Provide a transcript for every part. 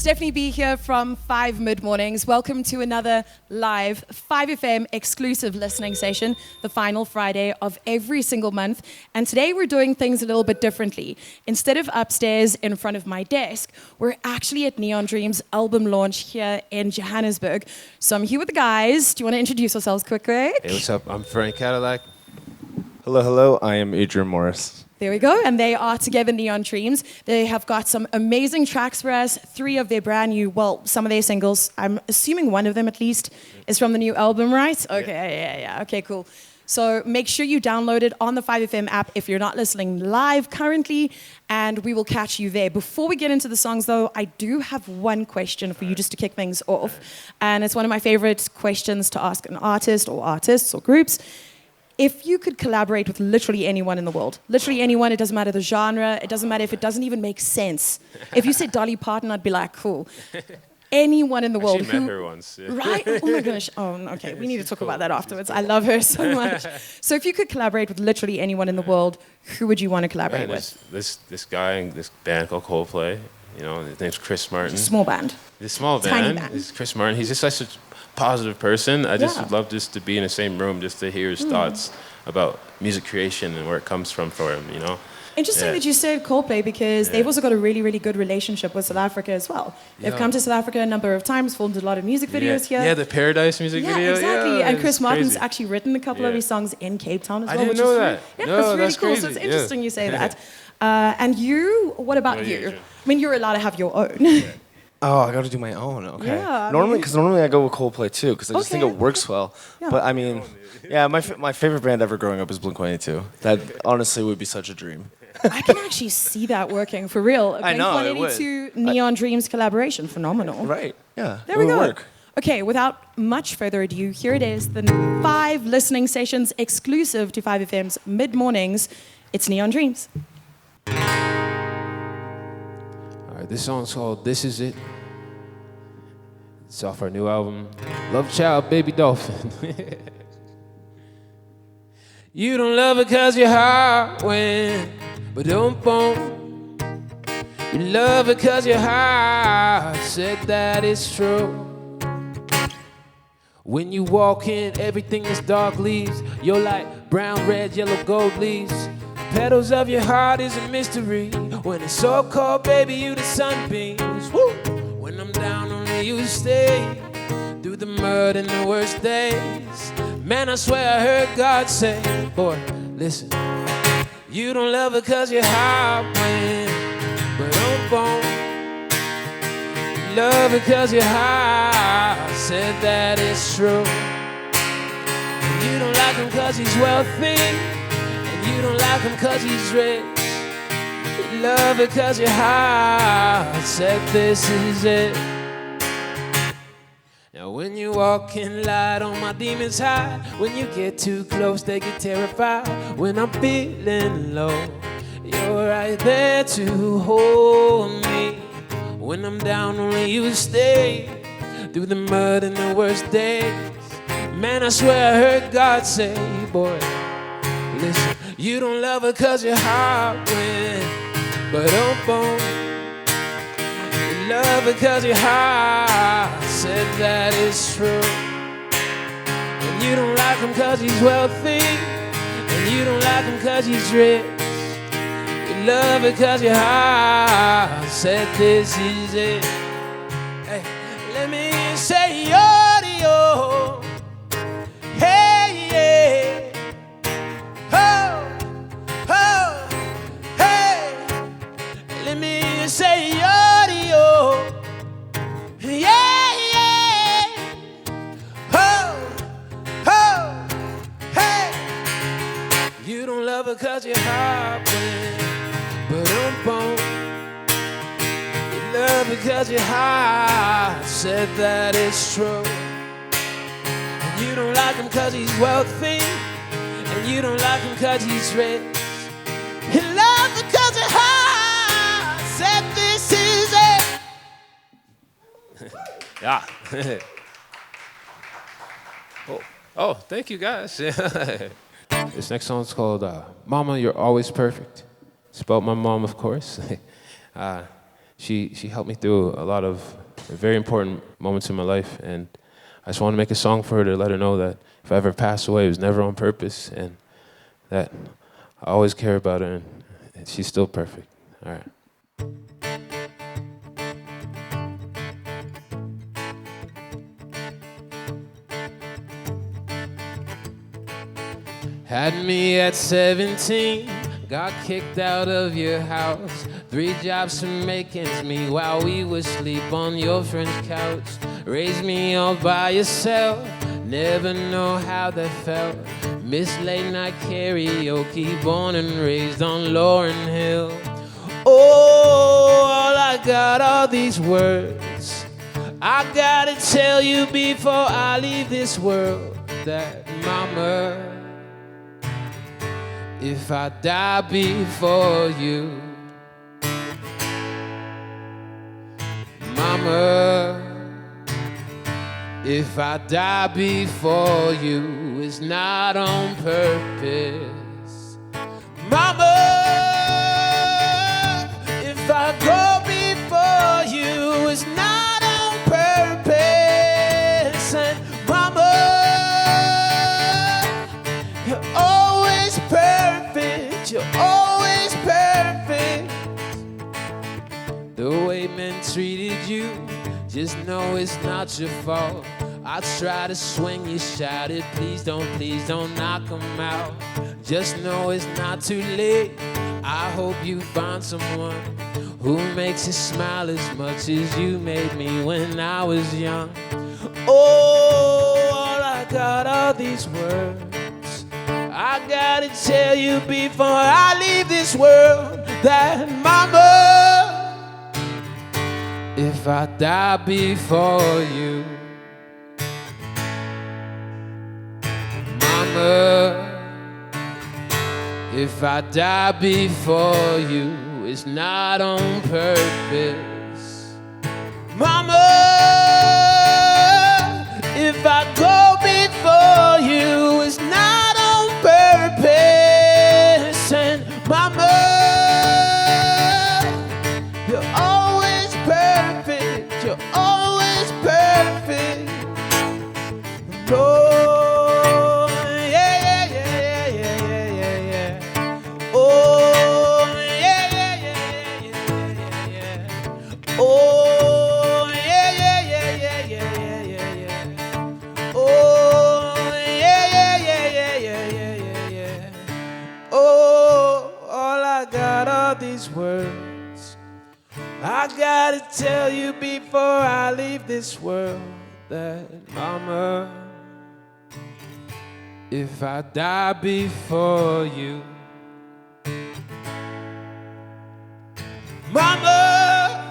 Stephanie B here from 5 Mid-Mornings. Welcome to another live 5FM exclusive listening session, the final Friday of every single month. And today we're doing things a little bit differently. Instead of upstairs in front of my desk, we're actually at Neon Dream's album launch here in Johannesburg. So I'm here with the guys. Do you want to introduce yourselves quick? Hey, what's up? I'm Kadillac. Hello, hello. I am Adrian Morris. There we go, and they are together, Neon Dreams. They have got some amazing tracks for us, 3 of their brand new, well, some of their singles. I'm assuming one of them at least is from the new album, right? Okay, yeah. Okay, cool. So make sure you download it on the 5FM app if you're not listening live currently, and we will catch you there. Before we get into the songs, though, I do have one question for you just to kick things off, and it's one of my favorite questions to ask an artist or artists or groups. If you could collaborate with literally anyone in the world, literally anyone, it doesn't matter the genre, it doesn't matter if it doesn't even make sense. If you said Dolly Parton, I'd be like, cool. Anyone in the world. Actually met her once. Yeah. Right? Oh my gosh. Oh, okay. We need to talk about that afterwards. I love her so much. So if you could collaborate with literally anyone in the world, who would you want to collaborate with? This guy in this band called Coldplay. You know, his name's Chris Martin. Small band. This small band. Tiny band. Is Chris Martin. He's just such a positive person. I just would love just to be in the same room, just to hear his thoughts about music creation and where it comes from for him, you know? Interesting that you said Coldplay really they've also got a really, really good relationship with South Africa as well. They've come to South Africa a number of times, filmed a lot of music videos here. Yeah, the Paradise music video. Exactly. Yeah, and Chris Martin's crazy. actually written a couple of his songs in Cape Town as well. I didn't which know is that. Yeah, No, that's really that's cool. crazy. So it's interesting you say that. Yeah. And you, what about you? Adrian? I mean, you're allowed to have your own. Oh, I got to do my own. Okay. Yeah, Normally I go with Coldplay too, because I just think Okay. it works well. Yeah. But I mean, yeah, my favorite band ever growing up is Blink-182. That honestly would be such a dream. I can actually see that working for real. I know, it would. Blink-182 Neon Dreams collaboration, phenomenal. Right? Yeah. There it we would go. Work. Okay, without much further ado, here it is, the 5 listening sessions exclusive to 5FM's Mid-Mornings. It's Neon Dreams. All right, this song's called This Is It. It's off our new album, Love Child, Baby Dolphin. You don't love it cause your heart went, but don't bone. You love it cause your heart said that it's true. When you walk in, everything is dark leaves. You're like brown, red, yellow, gold leaves. Petals of your heart is a mystery. When it's so cold, baby, you the sunbeams. Woo! When I'm down, only you stay through the mud and the worst days. Man, I swear I heard God say, boy, listen. You don't love it cause your heart went, but don't bone. You love it cause your heart said that it's true. And you don't like him cause he's wealthy, and you don't like him cause he's rich. You love it cause your heart said this is it. Now when you walk in light on my demons hide. When you get too close they get terrified. When I'm feeling low, you're right there to hold me. When I'm down only you stay through the mud and the worst days. Man, I swear I heard God say, boy, listen. You don't love her cause your heart went, but don't bone. You love her cause your heart said that it's true. And you don't like him cause he's wealthy, and you don't like him cause he's rich. You love it cause your heart said this is it. Hey, let me say yo. Hey, yeah. Oh, hey. Let me say yo. Love her cause your heart went, but don't bone. You love her cause your heart said that it's true. And you don't like him cause he's wealthy, and you don't like him cause he's rich. You love her cause your heart said this is it. Yeah. Oh, thank you guys. This next song is called Mama, You're Always Perfect. It's about my mom, of course. she helped me through a lot of very important moments in my life, and I just want to make a song for her to let her know that if I ever pass away, it was never on purpose, and that I always care about her, and she's still perfect. All right. Had me at 17, got kicked out of your house. 3 jobs to make ends meet while we would sleep on your friend's couch. Raised me all by yourself, never know how that felt. Miss late night karaoke, born and raised on Lauryn Hill. Oh, all I got are these words I gotta tell you before I leave this world. That mama, if I die before you, mama, if I die before you, it's not on purpose. Mama, if I go before you, it's not on purpose. And mama, you're always perfect, you're always perfect. The way men treated you, just know it's not your fault. I try to swing, you shouted, please don't knock 'em out. Just know it's not too late. I hope you find someone who makes you smile as much as you made me when I was young. Oh, all I got are these words I gotta tell you before I leave this world. That mama, if I die before you, mama, if I die before you, it's not on purpose. Mama, if I go before you, it's not on purpose. And mama, you're always perfect, you're always perfect. No. Words I gotta tell you before I leave this world. That mama, if I die before you, mama,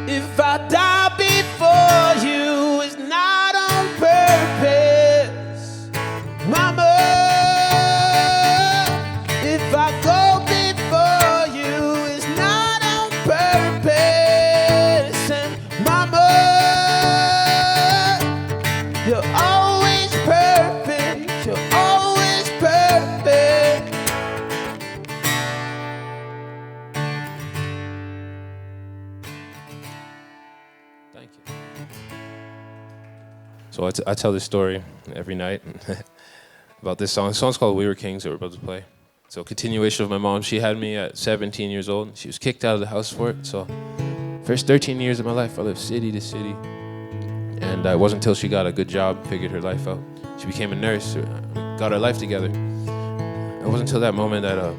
if I die before you, it's not on purpose. Mama, if I go So I tell this story every night about this song. The song's called We Were Kings that we're about to play. So continuation of my mom. She had me at 17 years old. She was kicked out of the house for it. So first 13 years of my life, I lived city to city. And it wasn't until she got a good job, figured her life out. She became a nurse, got her life together. It wasn't until that moment that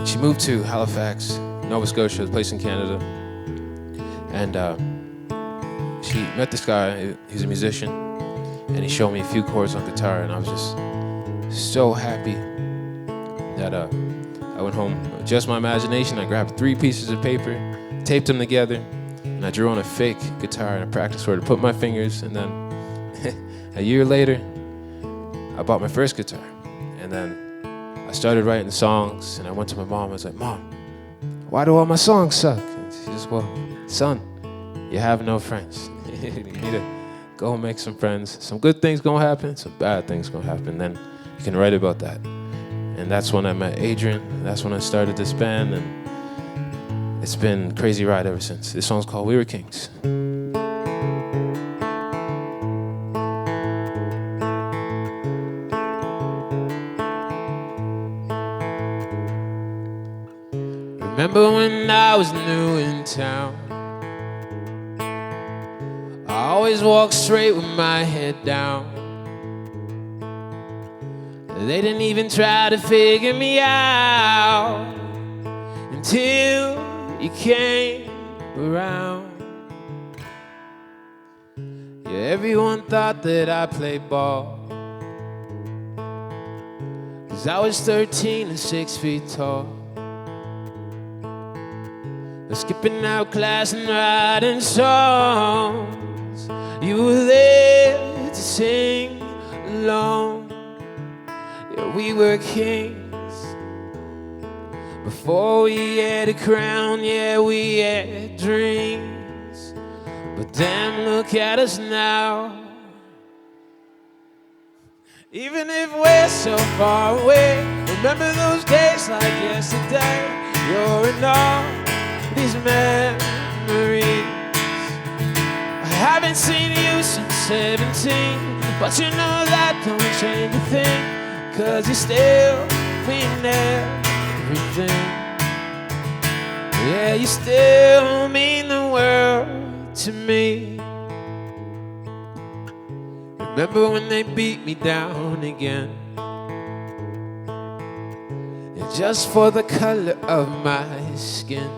she moved to Halifax, Nova Scotia, a place in Canada. And she met this guy, he's a musician, and he showed me a few chords on guitar, and I was just so happy that I went home. Just my imagination, I grabbed 3 pieces of paper, taped them together, and I drew on a fake guitar and I practiced for it to put my fingers, and then a year later, I bought my first guitar, and then I started writing songs, and I went to my mom, I was like, Mom, why do all my songs suck? And she just, well, son, you have no friends. You need to go and make some friends. Some good things gonna happen, some bad things gonna happen. Then you can write about that. And that's when I met Adrian. That's when I started this band. And It's been a crazy ride ever since. This song's called We Were Kings. Remember when I was new in town, I always walked straight with my head down. They didn't even try to figure me out until you came around. Yeah, everyone thought that I played ball, 'cause I was 13 and 6 feet tall. Skipping out class and writing songs. You were there to sing along. Yeah, we were kings before we had a crown. Yeah, we had dreams, but damn, look at us now. Even if we're so far away, remember those days like yesterday. You're in all these memories. I haven't seen you since 17, but you know that don't change a thing, 'cause you still mean everything. Yeah, you still mean the world to me. Remember when they beat me down again, and just for the color of my skin.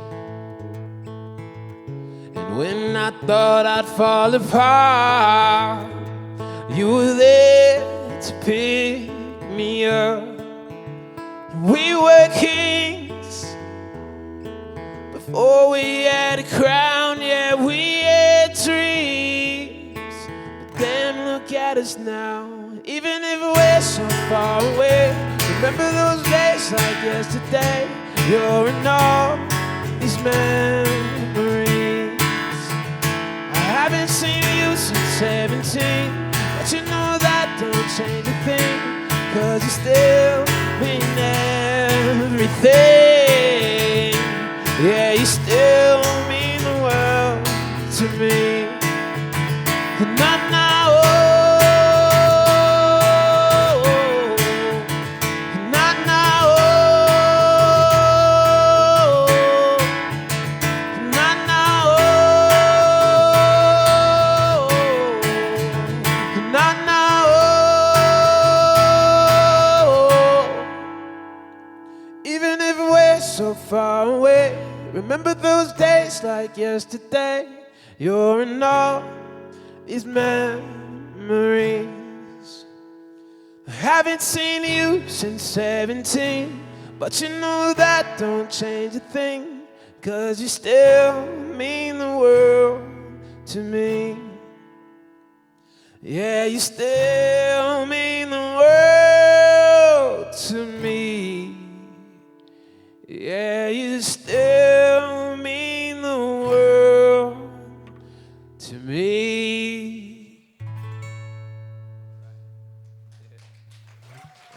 When I thought I'd fall apart, you were there to pick me up. We were kings before we had a crown. Yeah, we had dreams, but damn, look at us now. Even if we're so far away, remember those days like yesterday. You're in all these memories. I haven't seen you since 17, but you know that don't change a thing, 'cause you still mean everything. Yeah, you still mean the world to me. And I know, and I know, and I know. Even if we're so far away, remember those days like yesterday. You're in all these memories. I haven't seen you since 17, but you know that don't change a thing, 'cause you still mean the world to me. Yeah, you still mean the world to me. Yeah, you still mean the world to me.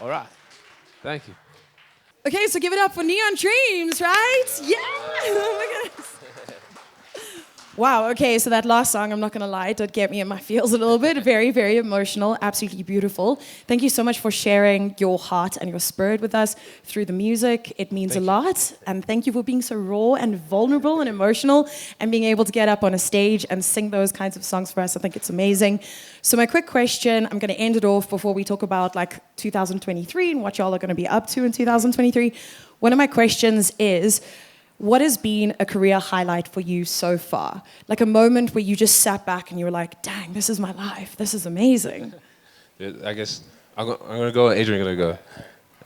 All right. Thank you. Okay, so give it up for Neon Dreams, right? Yeah! Oh my goodness. Wow, okay, so that last song, I'm not gonna lie, did get me in my feels a little bit. Very, very emotional, absolutely beautiful. Thank you so much for sharing your heart and your spirit with us through the music. It means a lot. And thank you for being so raw and vulnerable and emotional and being able to get up on a stage and sing those kinds of songs for us. I think it's amazing. So my quick question, I'm gonna end it off before we talk about like 2023 and what y'all are gonna be up to in 2023. One of my questions is, what has been a career highlight for you so far? Like a moment where you just sat back and you were like, dang, this is my life. This is amazing. I guess I'm gonna go. Adrian gonna go.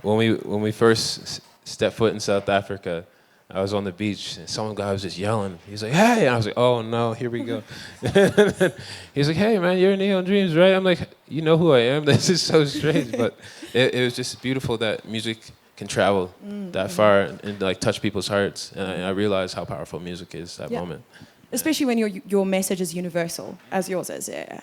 When we first stepped foot in South Africa, I was on the beach and some guy was just yelling. He's like, "Hey!" And I was like, "Oh no, here we go." He's like, "Hey man, you're Neon Dreams, right?" I'm like, "You know who I am?" This is so strange, but it was just beautiful that music can travel that far and like touch people's hearts. And I realized how powerful music is that moment. Especially when your message is universal, as yours is. Yeah.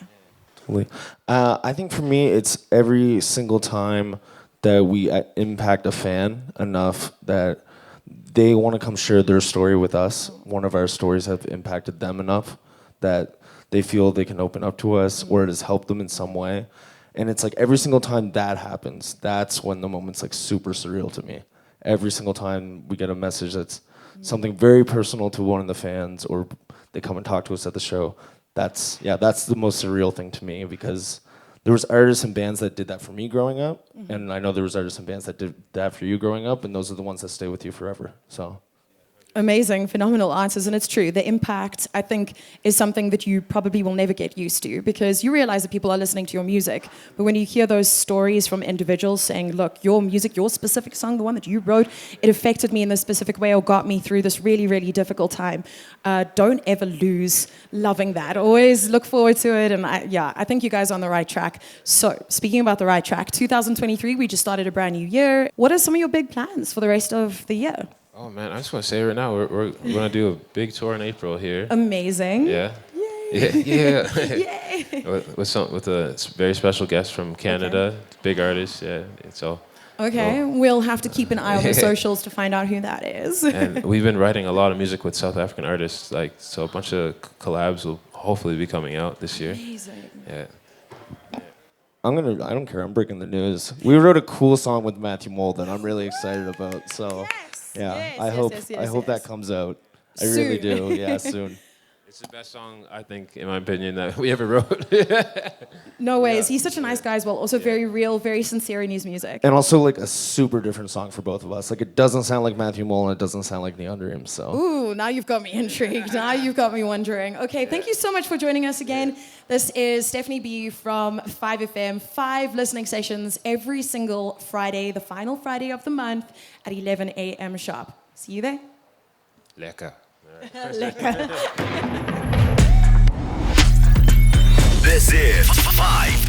Totally. I think for me, it's every single time that we impact a fan enough that they want to come share their story with us. One of our stories have impacted them enough that they feel they can open up to us, or it has helped them in some way. And it's like every single time that happens, that's when the moment's like super surreal to me. Every single time we get a message that's something very personal to one of the fans, or they come and talk to us at the show, that's the most surreal thing to me, because there was artists and bands that did that for me growing up, and I know there was artists and bands that did that for you growing up, and those are the ones that stay with you forever. So. Amazing, phenomenal answers, and it's true. The impact, I think, is something that you probably will never get used to, because you realize that people are listening to your music, but when you hear those stories from individuals saying, look, your music, your specific song, the one that you wrote, it affected me in this specific way or got me through this really, really difficult time. Don't ever lose loving that. Always look forward to it, and I think you guys are on the right track. So, speaking about the right track, 2023, we just started a brand new year. What are some of your big plans for the rest of the year? Oh man, I just want to say right now, we're going to do a big tour in April here. Amazing. Yeah. Yay. Yeah. Yay. with a very special guest from Canada, big artist. Yeah. So. Okay, we'll have to keep an eye on the socials to find out who that is. And we've been writing a lot of music with South African artists, so a bunch of collabs will hopefully be coming out this year. Amazing. Yeah. I don't care, I'm breaking the news. We wrote a cool song with Matthew Mould that I'm really excited about, so I hope that comes out. I really do, soon. It's the best song, I think, in my opinion, that we ever wrote. No ways. He's such a nice guy as well. Also very real, very sincere in his music. And also like a super different song for both of us. Like it doesn't sound like Matthew Mould, and it doesn't sound like Neon Dreams. So. Ooh, now you've got me intrigued. Now you've got me wondering. Okay, thank you so much for joining us again. This is Stephanie B from 5FM, 5 listening sessions every single Friday, the final Friday of the month at 11 a.m. sharp. See you there. Lekker. Lekker. This is 5